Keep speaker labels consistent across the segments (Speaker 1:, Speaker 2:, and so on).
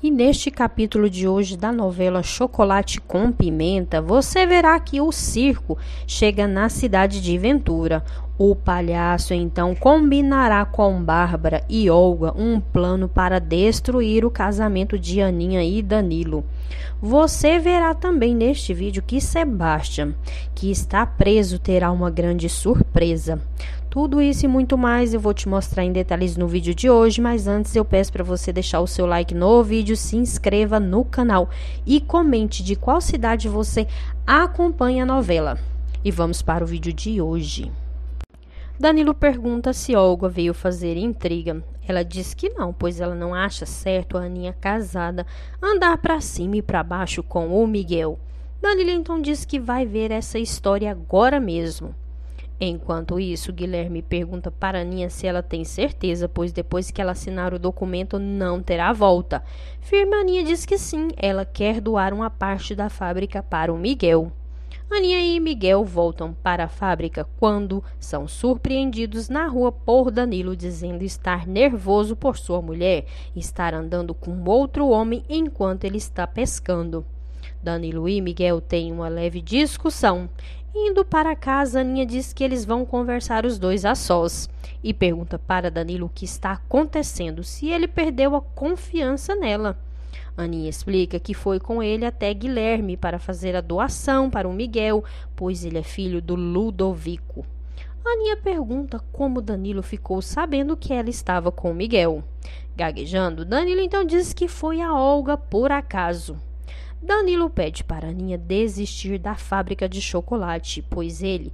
Speaker 1: E neste capítulo de hoje da novela Chocolate com Pimenta, você verá que o circo chega na cidade de Ventura. O palhaço então combinará com Bárbara e Olga um plano para destruir o casamento de Aninha e Danilo. Você verá também neste vídeo que Sebastian, que está preso, terá uma grande surpresa. Tudo isso e muito mais eu vou te mostrar em detalhes no vídeo de hoje, mas antes eu peço para você deixar o seu like no vídeo, se inscreva no canal e comente de qual cidade você acompanha a novela. E vamos para o vídeo de hoje. Danilo pergunta se Olga veio fazer intriga. Ela diz que não, pois ela não acha certo a Aninha casada andar para cima e para baixo com o Miguel. Danilo então diz que vai ver essa história agora mesmo. Enquanto isso, Guilherme pergunta para Aninha se ela tem certeza, pois depois que ela assinar o documento não terá volta. Firme Aninha diz que sim, ela quer doar uma parte da fábrica para o Miguel. Aninha e Miguel voltam para a fábrica quando são surpreendidos na rua por Danilo dizendo estar nervoso por sua mulher estar andando com outro homem enquanto ele está pescando. Danilo e Miguel têm uma leve discussão. Indo para casa, Aninha diz que eles vão conversar os dois a sós e pergunta para Danilo o que está acontecendo, se ele perdeu a confiança nela. Aninha explica que foi com ele até Guilherme para fazer a doação para o Miguel, pois ele é filho do Ludovico. Aninha pergunta como Danilo ficou sabendo que ela estava com Miguel. Gaguejando, Danilo então diz que foi a Olga por acaso. Danilo pede para Aninha desistir da fábrica de chocolate, pois ele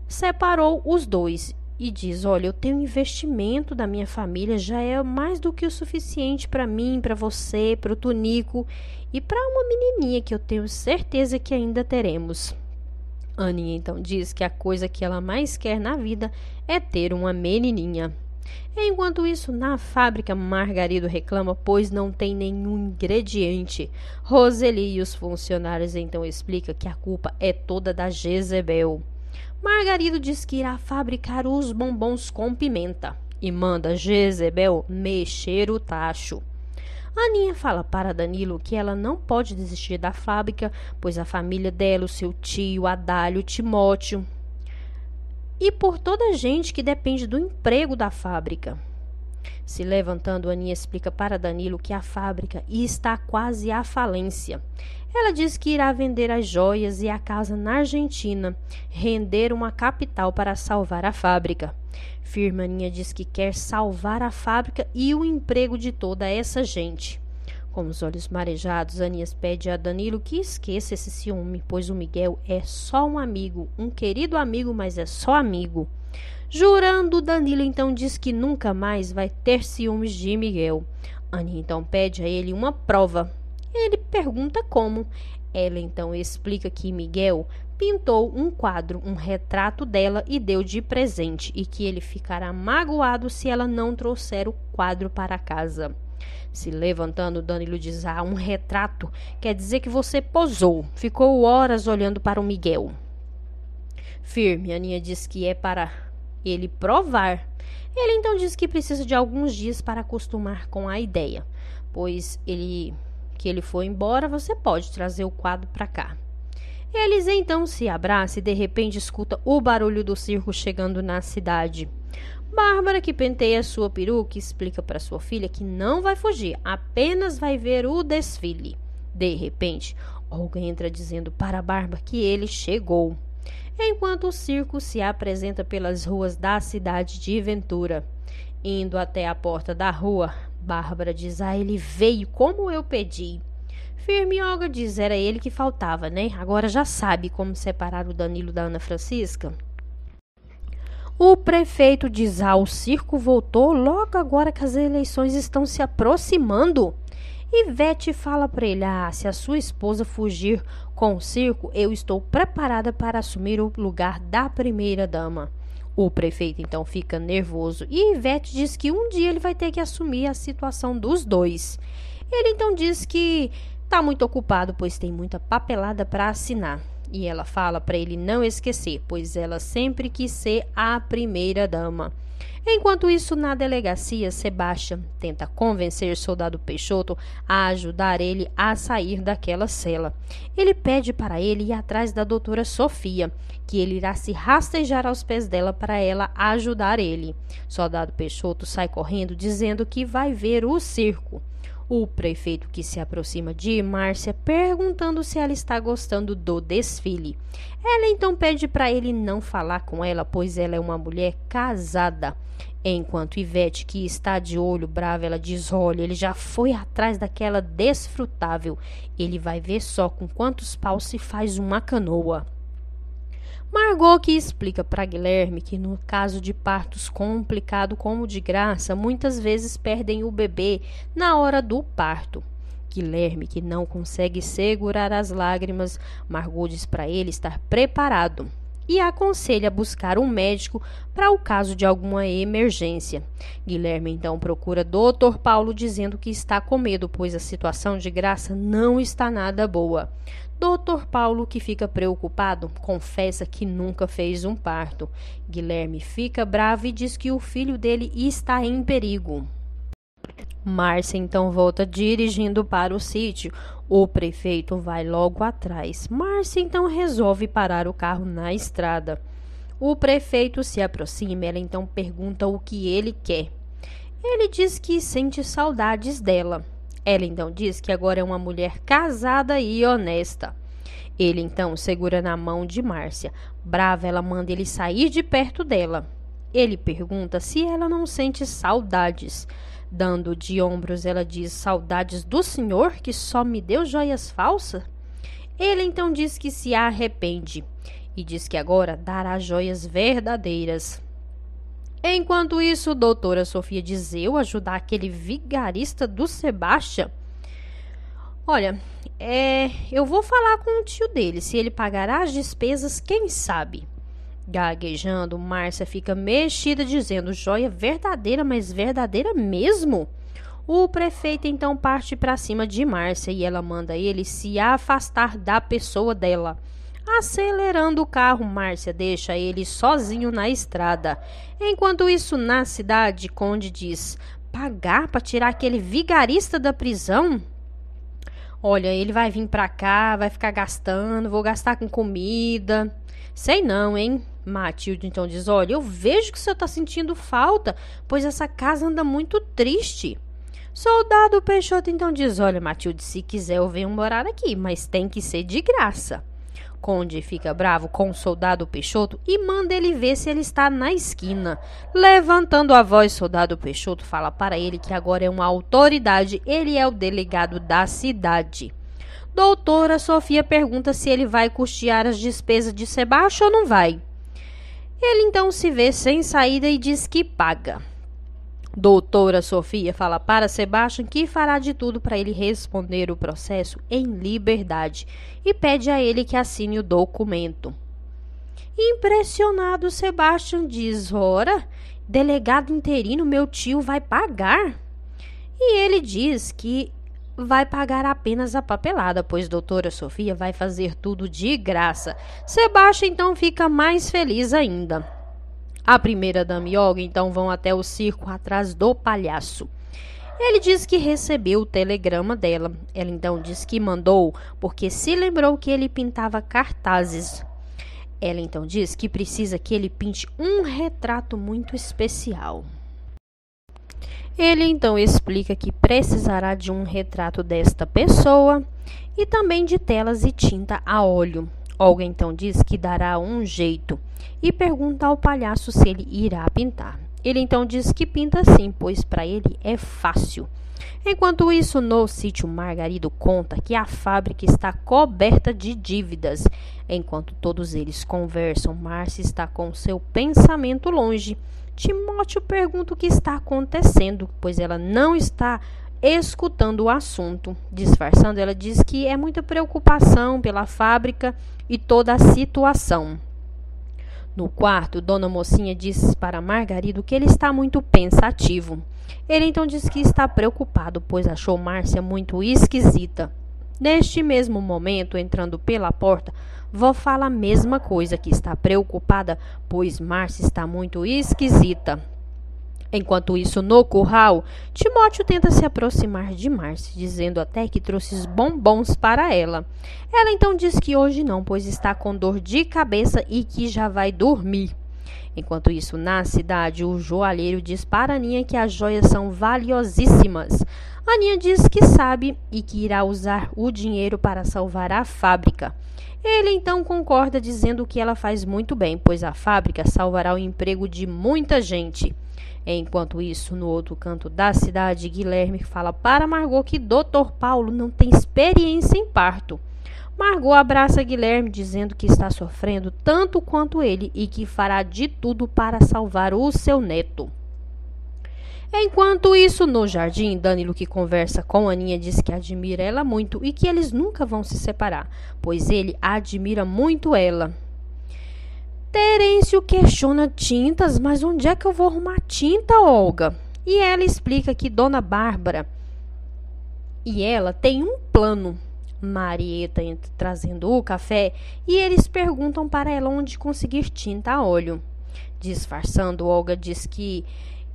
Speaker 1: separou os dois e diz, olha, eu tenho investimento da minha família, já é mais do que o suficiente para mim, para você, para o Tunico e para uma menininha que eu tenho certeza que ainda teremos. Aninha então diz que a coisa que ela mais quer na vida é ter uma menininha. Enquanto isso, na fábrica, Margarido reclama, pois não tem nenhum ingrediente. Roseli e os funcionários então explicam que a culpa é toda da Jezebel. Margarido diz que irá fabricar os bombons com pimenta e manda Jezebel mexer o tacho. Aninha fala para Danilo que ela não pode desistir da fábrica, pois a família dela, o seu tio, Adálio, Timóteo e por toda a gente que depende do emprego da fábrica. Se levantando, Aninha explica para Danilo que a fábrica está quase à falência. Ela diz que irá vender as joias e a casa na Argentina, render uma capital para salvar a fábrica. Firme Aninha diz que quer salvar a fábrica e o emprego de toda essa gente. Com os olhos marejados, Aninha pede a Danilo que esqueça esse ciúme, pois o Miguel é só um amigo, um querido amigo, mas é só amigo. Jurando, Danilo então diz que nunca mais vai ter ciúmes de Miguel. Aninha então pede a ele uma prova. Ele pergunta como. Ela então explica que Miguel pintou um quadro, um retrato dela e deu de presente, e que ele ficará magoado se ela não trouxer o quadro para casa. Se levantando, Danilo diz, um retrato quer dizer que você posou, ficou horas olhando para o Miguel. Firme, Aninha diz que é para ele provar. Ele então diz que precisa de alguns dias para acostumar com a ideia, pois ele foi embora, você pode trazer o quadro para cá. Eles então se abraçam e de repente escuta o barulho do circo chegando na cidade. Bárbara, que penteia sua peruca, explica para sua filha que não vai fugir, apenas vai ver o desfile. De repente, Olga entra dizendo para Bárbara que ele chegou. Enquanto o circo se apresenta pelas ruas da cidade de Ventura. Indo até a porta da rua, Bárbara diz, ele veio como eu pedi. Firme Olga diz, era ele que faltava, né? Agora já sabe como separar o Danilo da Ana Francisca? O prefeito diz, o circo voltou logo agora que as eleições estão se aproximando. Ivete fala para ele, se a sua esposa fugir com o circo, eu estou preparada para assumir o lugar da primeira-dama. O prefeito então fica nervoso e Ivete diz que um dia ele vai ter que assumir a situação dos dois. Ele então diz que está muito ocupado, pois tem muita papelada para assinar. E ela fala para ele não esquecer, pois ela sempre quis ser a primeira-dama. Enquanto isso, na delegacia, Sebastian tenta convencer Soldado Peixoto a ajudar ele a sair daquela cela. Ele pede para ele ir atrás da doutora Sofia, que ele irá se rastejar aos pés dela para ela ajudar ele. Soldado Peixoto sai correndo dizendo que vai ver o circo. O prefeito que se aproxima de Márcia perguntando se ela está gostando do desfile. Ela então pede para ele não falar com ela, pois ela é uma mulher casada. Enquanto Ivete, que está de olho bravo, ela diz: olha, ele já foi atrás daquela desfrutável. Ele vai ver só com quantos paus se faz uma canoa. Margot que explica para Guilherme que no caso de partos complicado como o de Graça, muitas vezes perdem o bebê na hora do parto. Guilherme, que não consegue segurar as lágrimas, Margot diz para ele estar preparado e aconselha buscar um médico para o caso de alguma emergência. Guilherme então procura Dr. Paulo dizendo que está com medo, pois a situação de Graça não está nada boa. Dr. Paulo, que fica preocupado, confessa que nunca fez um parto. Guilherme fica bravo e diz que o filho dele está em perigo. Márcia então volta dirigindo para o sítio. O prefeito vai logo atrás. Márcia então resolve parar o carro na estrada. O prefeito se aproxima, ela então pergunta o que ele quer. Ele diz que sente saudades dela. Ela então diz que agora é uma mulher casada e honesta. Ele então segura na mão de Márcia. Brava, ela manda ele sair de perto dela. Ele pergunta se ela não sente saudades. Dando de ombros, ela diz: saudades do senhor que só me deu joias falsas? Ele então diz que se arrepende e diz que agora dará joias verdadeiras. Enquanto isso, doutora Sofia diz: eu ajudar aquele vigarista do Sebastian? Olha, eu vou falar com o tio dele, se ele pagará as despesas, quem sabe? Gaguejando, Márcia fica mexida dizendo: joia verdadeira, mas verdadeira mesmo? O prefeito então parte para cima de Márcia e ela manda ele se afastar da pessoa dela. Acelerando o carro, Márcia deixa ele sozinho na estrada. Enquanto isso, na cidade, Conde diz: pagar para tirar aquele vigarista da prisão? Olha, ele vai vir para cá, vai ficar gastando, vou gastar com comida. Sei não, hein? Matilde então diz: olha, eu vejo que o senhor está sentindo falta, pois essa casa anda muito triste. Soldado Peixoto então diz: olha, Matilde, se quiser eu venho morar aqui, mas tem que ser de graça. Conde fica bravo com o soldado Peixoto e manda ele ver se ele está na esquina. Levantando a voz, soldado Peixoto fala para ele que agora é uma autoridade, ele é o delegado da cidade. Doutora Sofia pergunta se ele vai custear as despesas de Sebastião ou não vai. Ele então se vê sem saída e diz que paga. Doutora Sofia fala para Sebastião que fará de tudo para ele responder o processo em liberdade e pede a ele que assine o documento. Impressionado, Sebastião diz: ora, delegado interino, meu tio vai pagar? E ele diz que vai pagar apenas a papelada, pois doutora Sofia vai fazer tudo de graça. Sebastião então fica mais feliz ainda. A primeira-dama e Olga então vão até o circo atrás do palhaço. Ele diz que recebeu o telegrama dela. Ela então diz que mandou porque se lembrou que ele pintava cartazes. Ela então diz que precisa que ele pinte um retrato muito especial. Ele então explica que precisará de um retrato desta pessoa e também de telas e tinta a óleo. Olga então diz que dará um jeito e pergunta ao palhaço se ele irá pintar. Ele então diz que pinta sim, pois para ele é fácil. Enquanto isso, no sítio, Margarido conta que a fábrica está coberta de dívidas. Enquanto todos eles conversam, Márcia está com seu pensamento longe. Timóteo pergunta o que está acontecendo, pois ela não está escutando o assunto. Disfarçando, ela diz que é muita preocupação pela fábrica e toda a situação. No quarto, Dona Mocinha diz para Margarido que ele está muito pensativo. Ele então diz que está preocupado, pois achou Márcia muito esquisita. Neste mesmo momento, entrando pela porta, vó fala a mesma coisa, que está preocupada, pois Márcia está muito esquisita. Enquanto isso, no curral, Timóteo tenta se aproximar de Márcia, dizendo até que trouxe bombons para ela. Ela então diz que hoje não, pois está com dor de cabeça e que já vai dormir. Enquanto isso, na cidade, o joalheiro diz para Aninha que as joias são valiosíssimas. Aninha diz que sabe e que irá usar o dinheiro para salvar a fábrica. Ele então concorda, dizendo que ela faz muito bem, pois a fábrica salvará o emprego de muita gente. Enquanto isso, no outro canto da cidade, Guilherme fala para Margot que Dr. Paulo não tem experiência em parto. Margot abraça Guilherme, dizendo que está sofrendo tanto quanto ele e que fará de tudo para salvar o seu neto. Enquanto isso, no jardim, Danilo, que conversa com Aninha, diz que admira ela muito e que eles nunca vão se separar, pois ele admira muito ela. Terêncio questiona tintas, mas onde é que eu vou arrumar tinta, Olga? E ela explica que Dona Bárbara e ela têm um plano. Marieta entra trazendo o café e eles perguntam para ela onde conseguir tinta a óleo. Disfarçando, Olga diz que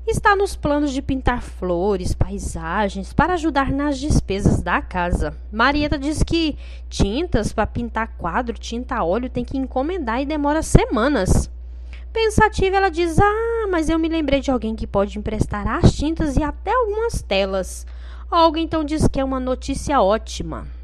Speaker 1: está nos planos de pintar flores, paisagens, para ajudar nas despesas da casa. Marieta diz que tintas para pintar quadro, tinta a óleo, tem que encomendar e demora semanas. Pensativa, ela diz: mas eu me lembrei de alguém que pode emprestar as tintas e até algumas telas. Olga então diz que é uma notícia ótima.